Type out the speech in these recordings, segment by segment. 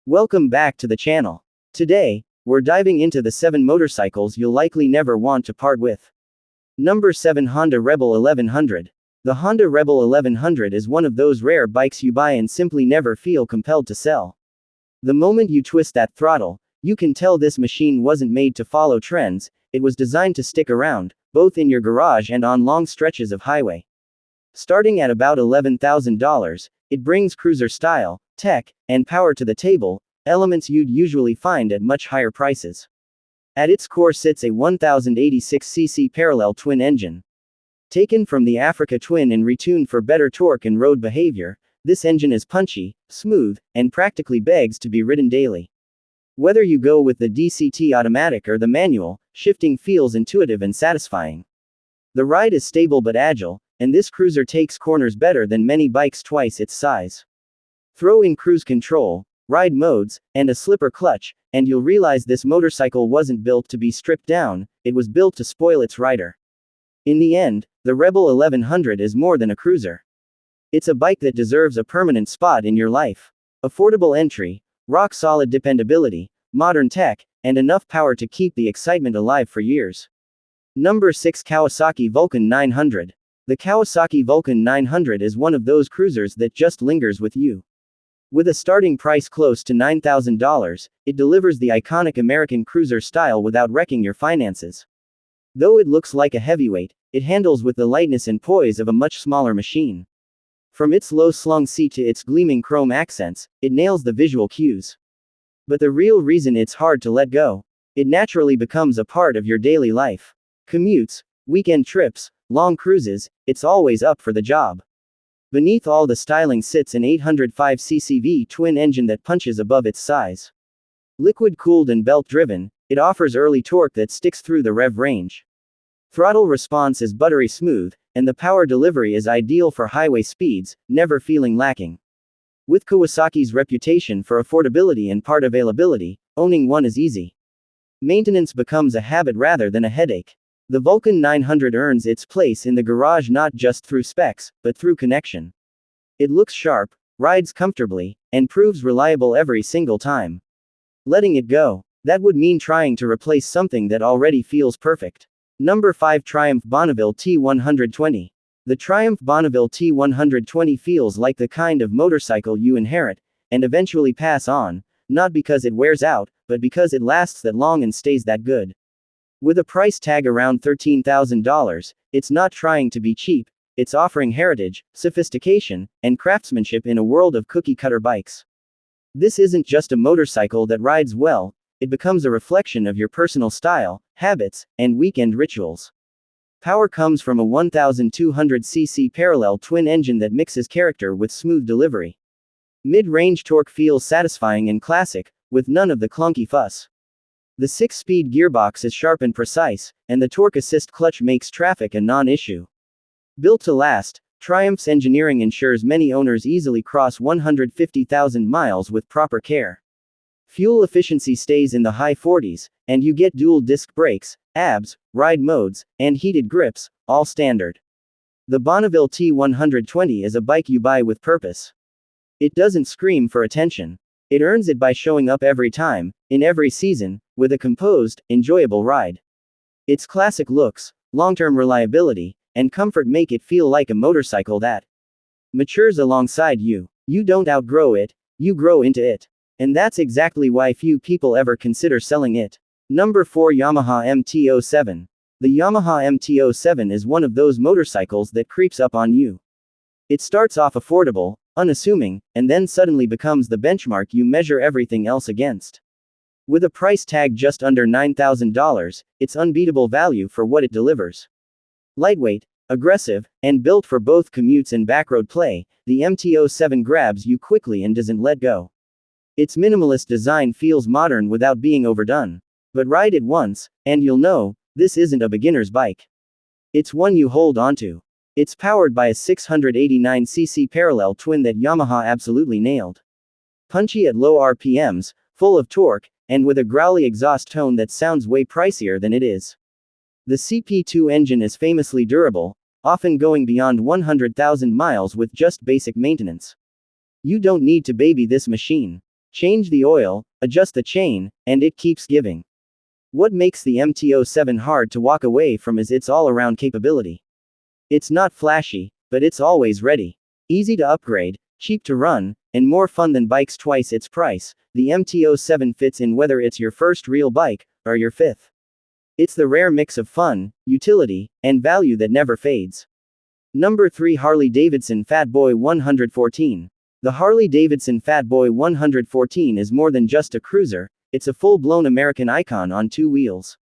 Welcome back to the channel. Today, we're diving into the 7 motorcycles you'll likely never want to part with. Number 7, Honda Rebel 1100. The Honda Rebel 1100 is one of those rare bikes you buy and simply never feel compelled to sell. The moment you twist that throttle, you can tell this machine wasn't made to follow trends, it was designed to stick around, both in your garage and on long stretches of highway. Starting at about $11,000, it brings cruiser style, tech, and power to the table, elements you'd usually find at much higher prices. At its core sits a 1086cc parallel twin engine. Taken from the Africa Twin and retuned for better torque and road behavior, this engine is punchy, smooth, and practically begs to be ridden daily. Whether you go with the DCT automatic or the manual, shifting feels intuitive and satisfying. The ride is stable but agile, and this cruiser takes corners better than many bikes twice its size. Throw in cruise control, ride modes, and a slipper clutch, and you'll realize this motorcycle wasn't built to be stripped down, it was built to spoil its rider. In the end, the Rebel 1100 is more than a cruiser. It's a bike that deserves a permanent spot in your life. Affordable entry, rock-solid dependability, modern tech, and enough power to keep the excitement alive for years. Number 6, Kawasaki Vulcan 900. The Kawasaki Vulcan 900 is one of those cruisers that just lingers with you. With a starting price close to $9,000, it delivers the iconic American cruiser style without wrecking your finances. Though it looks like a heavyweight, it handles with the lightness and poise of a much smaller machine. From its low-slung seat to its gleaming chrome accents, it nails the visual cues. But the real reason it's hard to let go, it naturally becomes a part of your daily life. Commutes, weekend trips, long cruises, it's always up for the job. Beneath all the styling sits an 805cc V-twin engine that punches above its size. Liquid-cooled and belt-driven, it offers early torque that sticks through the rev range. Throttle response is buttery smooth, and the power delivery is ideal for highway speeds, never feeling lacking. With Kawasaki's reputation for affordability and part availability, owning one is easy. Maintenance becomes a habit rather than a headache. The Vulcan 900 earns its place in the garage not just through specs, but through connection. It looks sharp, rides comfortably, and proves reliable every single time. Letting it go, that would mean trying to replace something that already feels perfect. Number 5, Triumph Bonneville T120. The Triumph Bonneville T120 feels like the kind of motorcycle you inherit, and eventually pass on, not because it wears out, but because it lasts that long and stays that good. With a price tag around $13,000, it's not trying to be cheap, it's offering heritage, sophistication, and craftsmanship in a world of cookie-cutter bikes. This isn't just a motorcycle that rides well, it becomes a reflection of your personal style, habits, and weekend rituals. Power comes from a 1200cc parallel twin engine that mixes character with smooth delivery. Mid-range torque feels satisfying and classic, with none of the clunky fuss. The 6-speed gearbox is sharp and precise, and the torque assist clutch makes traffic a non-issue. Built to last, Triumph's engineering ensures many owners easily cross 150,000 miles with proper care. Fuel efficiency stays in the high 40s, and you get dual disc brakes, ABS, ride modes, and heated grips, all standard. The Bonneville T120 is a bike you buy with purpose. It doesn't scream for attention. It earns it by showing up every time, in every season, with a composed, enjoyable ride. Its classic looks, long-term reliability, and comfort make it feel like a motorcycle that matures alongside you. You don't outgrow it, you grow into it. And that's exactly why few people ever consider selling it. Number 4, Yamaha MT-07. The Yamaha MT-07 is one of those motorcycles that creeps up on you. It starts off affordable, unassuming, and then suddenly becomes the benchmark you measure everything else against. With a price tag just under $9,000, it's unbeatable value for what it delivers. Lightweight, aggressive, and built for both commutes and backroad play, the MT-07 grabs you quickly and doesn't let go. Its minimalist design feels modern without being overdone. But ride it once, and you'll know, this isn't a beginner's bike. It's one you hold onto. It's powered by a 689cc parallel twin that Yamaha absolutely nailed. Punchy at low RPMs, full of torque, and with a growly exhaust tone that sounds way pricier than it is. The CP2 engine is famously durable, often going beyond 100,000 miles with just basic maintenance. You don't need to baby this machine. Change the oil, adjust the chain, and it keeps giving. What makes the MT-07 hard to walk away from is its all-around capability. It's not flashy, but it's always ready. Easy to upgrade, cheap to run, and more fun than bikes twice its price. The MT-07 fits in whether it's your first real bike, or your fifth. It's the rare mix of fun, utility, and value that never fades. Number 3, Harley-Davidson Fat Boy 114. The Harley-Davidson Fat Boy 114 is more than just a cruiser, it's a full-blown American icon on two wheels.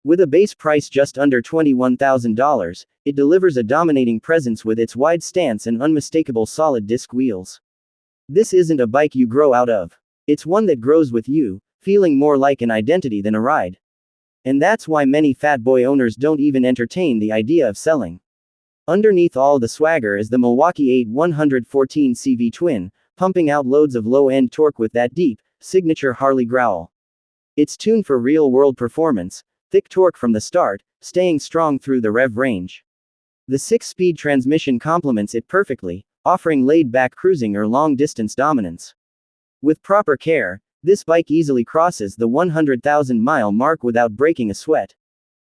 With a base price just under $21,000, it delivers a dominating presence with its wide stance and unmistakable solid disc wheels. This isn't a bike you grow out of. It's one that grows with you, feeling more like an identity than a ride. And that's why many Fat Boy owners don't even entertain the idea of selling. Underneath all the swagger is the Milwaukee 8 114 CV twin, pumping out loads of low-end torque with that deep, signature Harley growl. It's tuned for real-world performance, thick torque from the start, staying strong through the rev range. The 6-speed transmission complements it perfectly, offering laid-back cruising or long-distance dominance. With proper care, this bike easily crosses the 100,000-mile mark without breaking a sweat.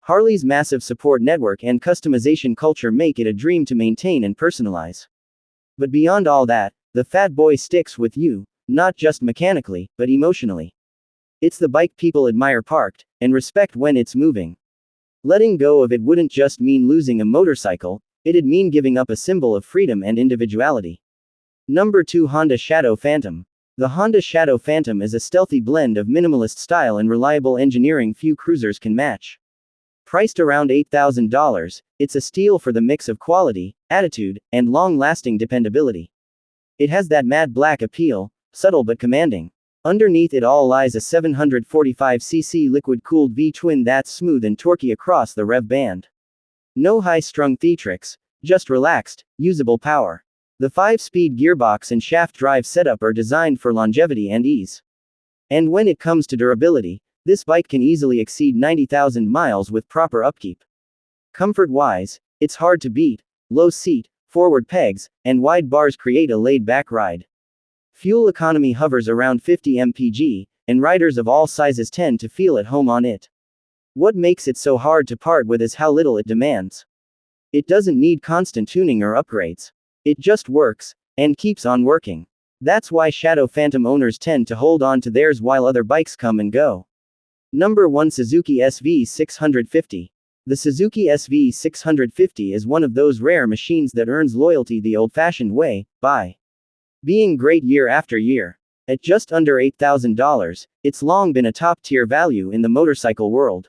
Harley's massive support network and customization culture make it a dream to maintain and personalize. But beyond all that, the Fat Boy sticks with you, not just mechanically, but emotionally. It's the bike people admire parked, and respect when it's moving. Letting go of it wouldn't just mean losing a motorcycle, it'd mean giving up a symbol of freedom and individuality. Number 2, Honda Shadow Phantom. The Honda Shadow Phantom is a stealthy blend of minimalist style and reliable engineering few cruisers can match. Priced around $8,000, it's a steal for the mix of quality, attitude, and long-lasting dependability. It has that matte black appeal, subtle but commanding. Underneath it all lies a 745cc liquid-cooled V-twin that's smooth and torquey across the rev band. No high-strung theatrics, just relaxed, usable power. The 5-speed gearbox and shaft drive setup are designed for longevity and ease. And when it comes to durability, this bike can easily exceed 90,000 miles with proper upkeep. Comfort-wise, it's hard to beat. Low seat, forward pegs, and wide bars create a laid-back ride. Fuel economy hovers around 50 mpg, and riders of all sizes tend to feel at home on it. What makes it so hard to part with is how little it demands. It doesn't need constant tuning or upgrades. It just works, and keeps on working. That's why Shadow Phantom owners tend to hold on to theirs while other bikes come and go. Number 1, Suzuki SV650. The Suzuki SV650 is one of those rare machines that earns loyalty the old-fashioned way, by being great year after year. At just under $8,000, it's long been a top-tier value in the motorcycle world.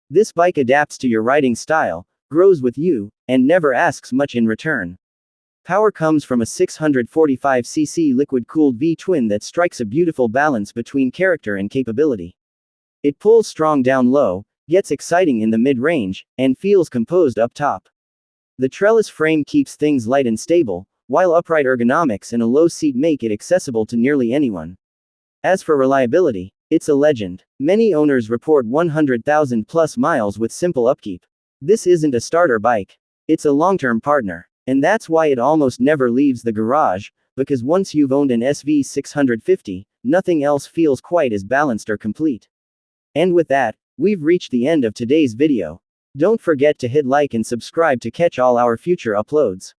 This bike adapts to your riding style, grows with you, and never asks much in return. Power comes from a 645cc liquid-cooled V-twin that strikes a beautiful balance between character and capability. It pulls strong down low, gets exciting in the mid-range, and feels composed up top. The trellis frame keeps things light and stable, while upright ergonomics and a low seat make it accessible to nearly anyone. As for reliability, it's a legend. Many owners report 100,000 plus miles with simple upkeep. This isn't a starter bike. It's a long-term partner. And that's why it almost never leaves the garage, because once you've owned an SV650, nothing else feels quite as balanced or complete. And with that, we've reached the end of today's video. Don't forget to hit like and subscribe to catch all our future uploads.